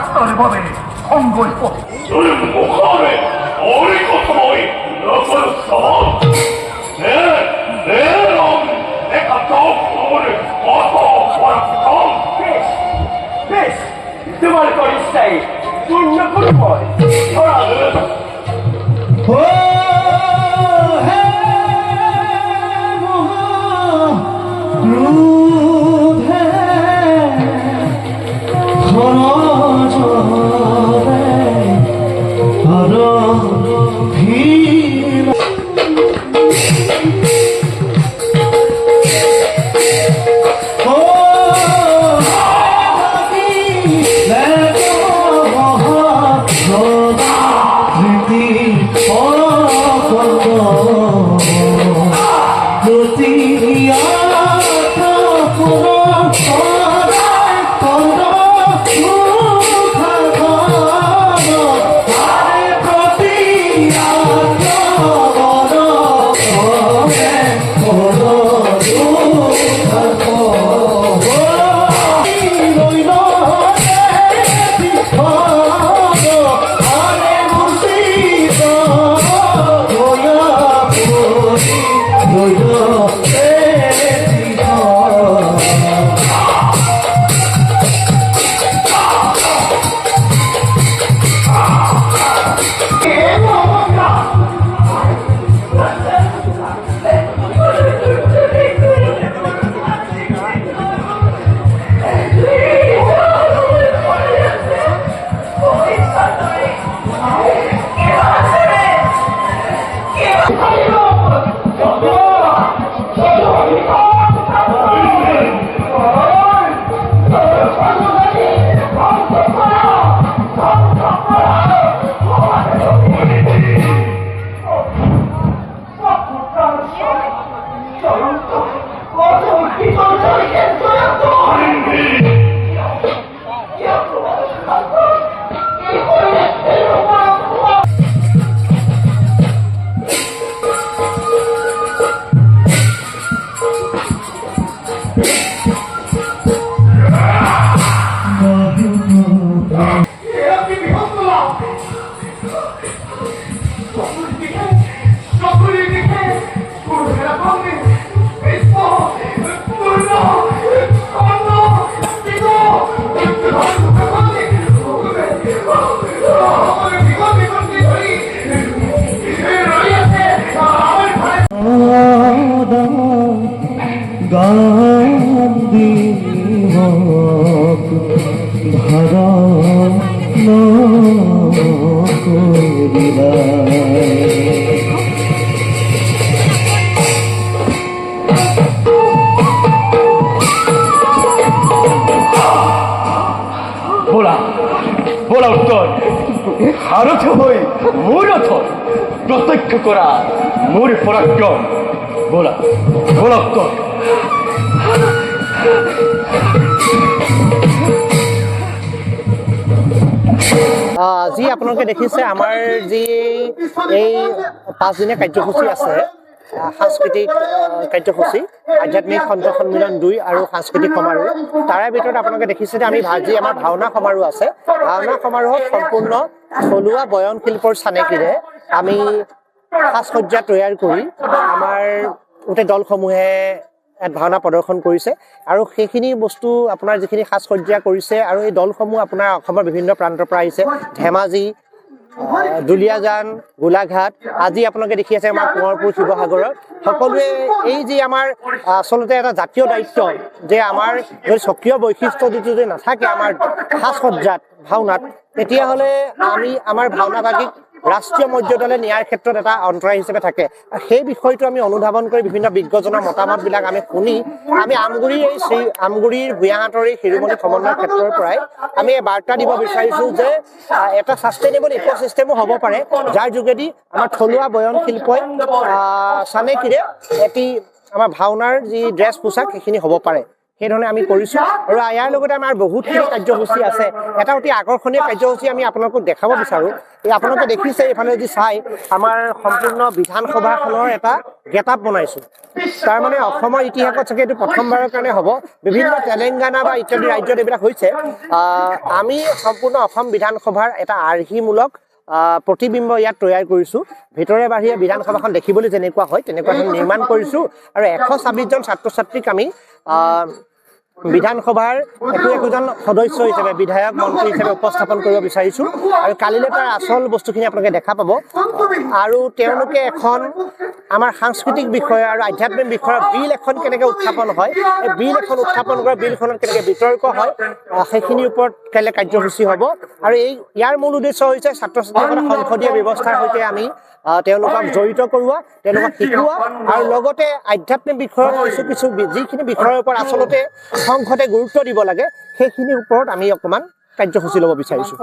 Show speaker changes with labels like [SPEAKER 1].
[SPEAKER 1] রাস্তার ভাবে অঙ্গই পথে
[SPEAKER 2] মুখে ওরে কথা বই নকল সব দেখা তো ওরে কত পরাক্রম
[SPEAKER 3] বেশ তোমার করিস্তাই পূর্ণ করব বলা উত্তর হারথ হই মূরথ প্রত্যক্ষ করা মূর পরাক্রম বলা বলা উত্তর
[SPEAKER 4] যি আপোনালোকে দেখিছে আমাৰ যি এই 5 দিনীয়া কাৰ্যসূচী আছে সাংস্কৃতিক কাৰ্যসূচী আধ্যাত্মিক সন্ত সন্মিলন 2 আৰু সাংস্কৃতিক সমাৰোহ তাৰে ভিতৰত আপোনালোকে দেখিছে যে আমি যি আমাৰ ভাওনা সমাৰোহ আছে ভাওনা সমাৰোহত সম্পূৰ্ণ থলুৱা বয়ন শিল্পৰ চানেকিৰে আমি সাজসজ্জা তৈয়াৰ কৰি আমাৰ গোটেই দলসমূহে ভাওনা প্ৰদৰ্শন কৰিছে আৰু সেইখিনি বস্তু আপোনাৰ যিখিনি সাজসজ্জা কৰিছে আৰু এই দলসমূহ আপোনাৰ অসমৰ বিভিন্ন প্ৰান্তৰ পৰা আহিছে ধেমাজি দুলিয়াজান গোলাঘাট আজি আপোনালোকে দেখি আছে আমাৰ কোঁৱৰপুৰ শিৱসাগৰৰ সকলোৱে এই যে আমাৰ আচলতে এটা জাতীয় দায়িত্ব যে আমাৰ যদি স্বকীয় বৈশিষ্ট্য যদি নাথাকে আমাৰ সাজসজ্জাত ভাওনাত তেতিয়াহ'লে আমি আমাৰ ভাওনাভাগিক ৰাষ্ট্ৰীয় মৰ্যাদালৈ নিয়াৰ ক্ষেত্ৰত এটা অন্তৰায় হিচাপে থাকে সেই বিষয়টো আমি অনুধাৱন কৰি বিভিন্ন বিজ্ঞজনৰ মতামতবিলাক আমি শুনি আমি আমগুৰিৰ ভূঞাহাটৰ এই শিৰোমণি সমন্বয় ক্ষেত্ৰৰ পৰাই আমি এই বাৰ্তা দিব বিচাৰিছোঁ যে এটা ছাষ্টেইনেবল ইক'চিষ্টেমো হ'ব পাৰে যাৰ যোগেদি আমাৰ থলুৱা বয়ন শিল্পই চানেকিৰে এটি আমাৰ ভাওনাৰ যি ড্ৰেছ পোছাক সেইখিনি হ'ব পাৰে সেইধৰণে আমি কৰিছোঁ আৰু ইয়াৰ লগতে আমাৰ বহুতখিনি কাৰ্যসূচী আছে এটা অতি আকৰ্ষণীয় কাৰ্যসূচী আমি আপোনালোকক দেখাব বিচাৰোঁ এই আপোনালোকে দেখিছে এইফালে যদি চাই আমাৰ সম্পূৰ্ণ বিধানসভাখনৰ এটা গেটআপ বনাইছোঁ তাৰমানে অসমৰ ইতিহাসত চাগে এইটো প্ৰথমবাৰৰ কাৰণে হ'ব বিভিন্ন তেলেংগানা বা ইত্যাদি ৰাজ্যত এইবিলাক হৈছে আমি সম্পূৰ্ণ অসম বিধানসভাৰ এটা আৰ্হিমূলক প্ৰতিবিম্ব ইয়াত তৈয়াৰ কৰিছোঁ ভিতৰে বাহিৰে বিধানসভাখন দেখিবলৈ যেনেকুৱা হয় তেনেকুৱা ধৰণে নিৰ্মাণ কৰিছোঁ আৰু 126জন ছাত্ৰ ছাত্ৰীক আমি বিধানসভাৰ একোজন সদস্য হিচাপে বিধায়ক মন্ত্ৰী হিচাপে উপস্থাপন কৰিব বিচাৰিছোঁ আৰু কালিলৈ তাৰ আচল বস্তুখিনি আপোনালোকে দেখা পাব আৰু তেওঁলোকে এখন আমাৰ সাংস্কৃতিক বিষয় আৰু আধ্যাত্মিক বিষয়ৰ বিল এখন কেনেকৈ উত্থাপন হয় এই বিল এখন উত্থাপন কৰা বিলখনত কেনেকৈ বিতৰ্ক হয় সেইখিনিৰ ওপৰত কাইলৈ কাৰ্যসূচী হ'ব আৰু ইয়াৰ মূল উদ্দেশ্য হৈছে ছাত্ৰ ছাত্ৰীসকলক সংসদীয় ব্যৱস্থাৰ সৈতে আমি তেওঁলোকক জড়িত কৰোৱা তেওঁলোকক শিকোৱা আৰু লগতে আধ্যাত্মিক বিষয়ৰ কিছু যিখিনি বিষয়ৰ ওপৰত আচলতে সংসদে গুৰুত্ব দিব লাগে সেইখিনিৰ ওপৰত আমি অকণমান কাৰ্যসূচী ল'ব বিচাৰিছোঁ